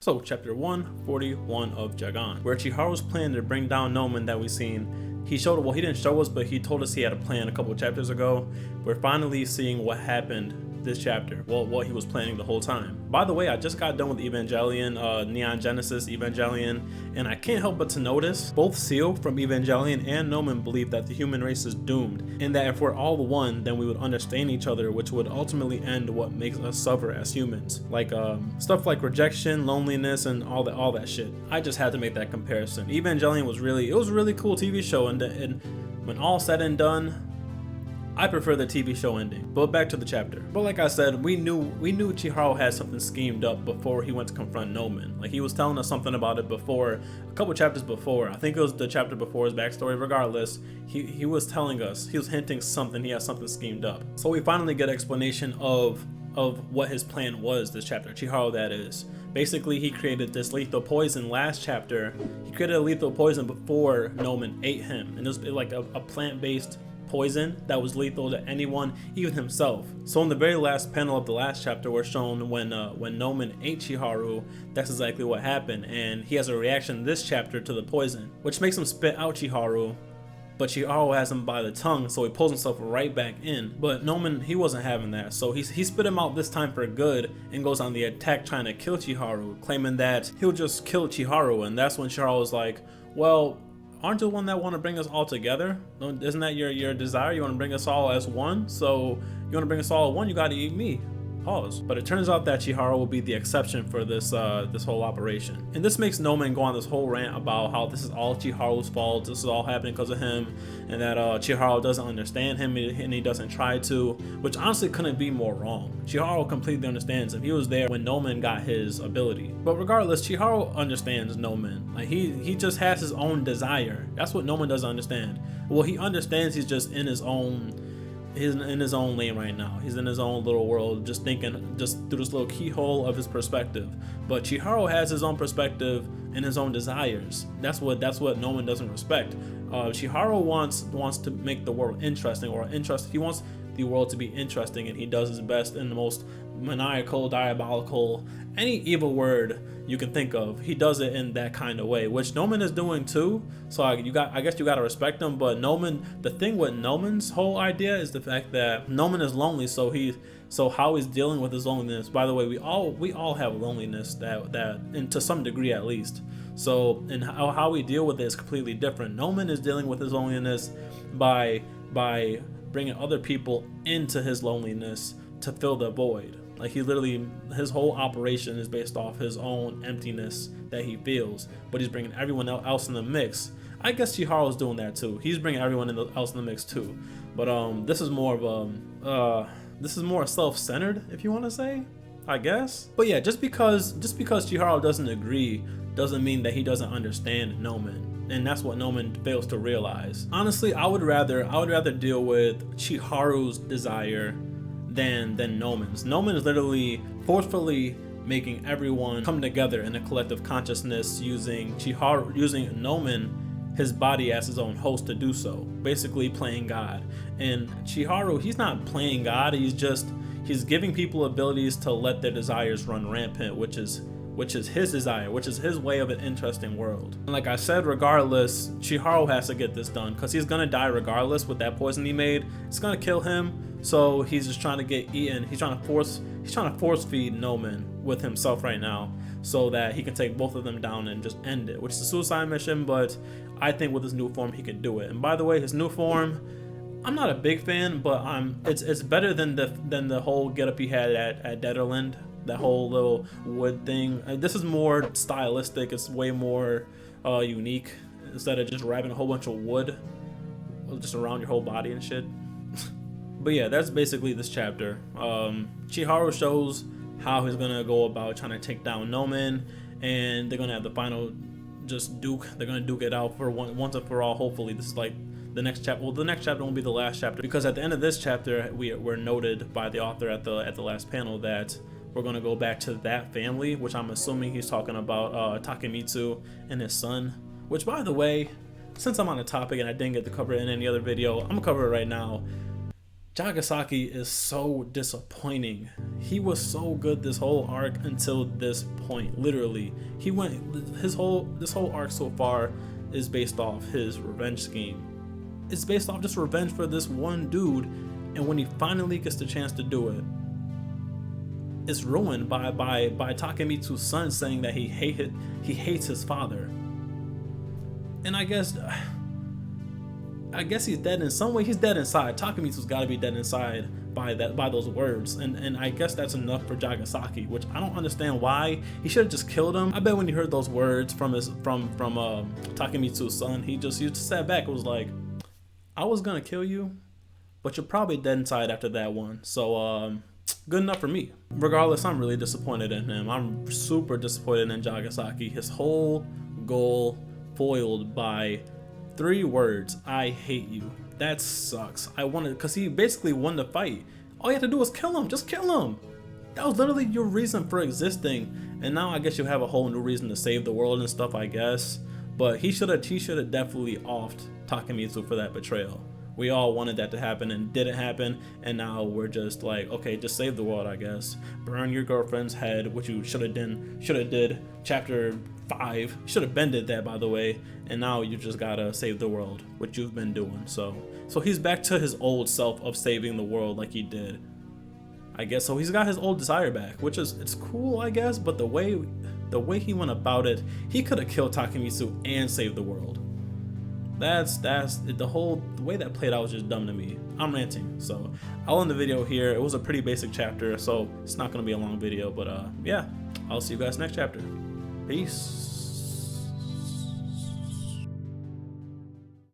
So, chapter 141 of Jagaaaaaan, where Chiharu's plan to bring down Nomen that we've seen, he showed, well, he didn't show us, but he told us he had a plan a couple chapters ago. We're finally seeing what happened this chapter, well, what he was planning the whole time. By the way, I just got done with Evangelion, Neon Genesis Evangelion, and I can't help but to notice both Seal from Evangelion and Nomen believe that the human race is doomed, and that if we're all one, then we would understand each other, which would ultimately end what makes us suffer as humans, like stuff like rejection, loneliness, and all that shit. I just had to make that comparison. Evangelion was a really cool TV show, and when all said and done, I prefer the TV show ending. But back to the chapter. But like I said, we knew Chiharu had something schemed up before he went to confront Nomen. Like, he was telling us something about it before, a couple chapters before. I think it was the chapter before his backstory. Regardless, he was telling us, he was hinting something, he had something schemed up. So we finally get explanation of what his plan was this chapter, Chiharu that is. Basically, he created this lethal poison last chapter. He created a lethal poison before Nomen ate him. And it was like a plant-based poison that was lethal to anyone, even himself. So in the very last panel of the last chapter, we're shown when Nomen ate Chiharu, that's exactly what happened, and he has a reaction this chapter to the poison, which makes him spit out Chiharu, but Chiharu has him by the tongue, so he pulls himself right back in. But Nomen, he wasn't having that, so he spit him out this time for good and goes on the attack trying to kill Chiharu, claiming that he'll just kill Chiharu. And that's when Chiharu was like, well, aren't you the one that want to bring us all together? Isn't that your desire? You want to bring us all as one? So you want to bring us all as one, you got to eat me. Pause. But it turns out that Chiharu will be the exception for this whole operation. And this makes Nomen go on this whole rant about how this is all Chiharu's fault, this is all happening because of him, and that Chiharu doesn't understand him and he doesn't try to, which honestly couldn't be more wrong. Chiharu completely understands him. He was there when Nomen got his ability. But regardless, Chiharu understands Nomen. Like, he just has his own desire. That's what Nomen doesn't understand. Well, he understands he's just in his own lane right now. He's in his own little world, just thinking just through this little keyhole of his perspective. But Chiharu has his own perspective and his own desires. That's what Nomen doesn't respect. Chiharu wants to make the world interesting, he wants the world to be interesting, and he does his best in the most maniacal, diabolical, any evil word you can think of. He does it in that kind of way, which Nomen is doing too. So I guess you gotta respect him. But Nomen, the thing with Nomen's whole idea is the fact that Nomen is lonely, so how he's dealing with his loneliness. By the way, we all have loneliness that and to some degree at least. So, and how we deal with it is completely different. Nomen is dealing with his loneliness by bringing other people into his loneliness to fill the void. Like, his whole operation is based off his own emptiness that he feels, but he's bringing everyone else in the mix. I guess Chiharu's doing that too. He's bringing everyone else in the mix too. But this is more self-centered, if you want to say, I guess. But yeah, just because Chiharu doesn't agree doesn't mean that he doesn't understand Nomen. And that's what Nomen fails to realize. Honestly, I would rather deal with Chiharu's desire than Nomen's. Nomen is literally forcefully making everyone come together in a collective consciousness, using Nomen, his body, as his own host to do so, basically playing God. And Chiharu, he's not playing God, he's giving people abilities to let their desires run rampant, which is his desire, which is his way of an interesting world. And like I said, regardless, Chiharu has to get this done, because he's gonna die regardless with that poison he made. It's gonna kill him, so he's just trying to get eaten. He's trying to force feed Nomen with himself right now, so that he can take both of them down and just end it, which is a suicide mission, but I think with his new form he could do it. And by the way, his new form, I'm not a big fan, but it's better than the whole getup he had at Detterland. That whole little wood thing. This is more stylistic. It's way more unique, instead of just wrapping a whole bunch of wood just around your whole body and shit. But yeah, that's basically this chapter. Chiharu shows how he's gonna go about trying to take down Nomen, and they're gonna have the final duke. They're gonna duke it out for once and for all. Hopefully, this is like the next chapter. Well, the next chapter won't be the last chapter, because at the end of this chapter, we're noted by the author at the last panel that we're gonna go back to that family, which I'm assuming he's talking about Takemitsu and his son. Which, by the way, since I'm on the topic and I didn't get to cover it in any other video, I'm gonna cover it right now. Jagasaki is so disappointing. He was so good this whole arc until this point. Literally, this whole arc so far is based off his revenge scheme. It's based off just revenge for this one dude, and when he finally gets the chance to do it, it's ruined by Takemitsu's son saying that he hates his father. And I guess he's dead in some way. He's dead inside. Takemitsu's got to be dead inside by those words, and I guess that's enough for Jagasaki, which I don't understand why. He should have just killed him. I bet when he heard those words from Takemitsu's son, he just sat back and was like, I was gonna kill you, but you're probably dead inside after that one. So good enough for me. Regardless, I'm really disappointed in him. I'm super disappointed in Jagasaki. His whole goal foiled by 3 words: I hate you. That sucks. Because he basically won the fight. All you had to do was kill him. Just kill him. That was literally your reason for existing. And now I guess you have a whole new reason to save the world and stuff, I guess. But he should have definitely offed Takemitsu for that betrayal. We all wanted that to happen and didn't happen, and now we're just like, okay, just save the world, I guess. Burn your girlfriend's head, which you should have did chapter 5. Should have bended that, by the way. And now you just gotta save the world, which you've been doing. So he's back to his old self of saving the world like he did, I guess. So he's got his old desire back, which it's cool, I guess. But the way he went about it, he could have killed Takemitsu and saved the world. That's the way that played out was just dumb to me. I'm ranting, so I'll end the video here. It was a pretty basic chapter, so it's not gonna be a long video, but yeah, I'll see you guys next chapter. Peace.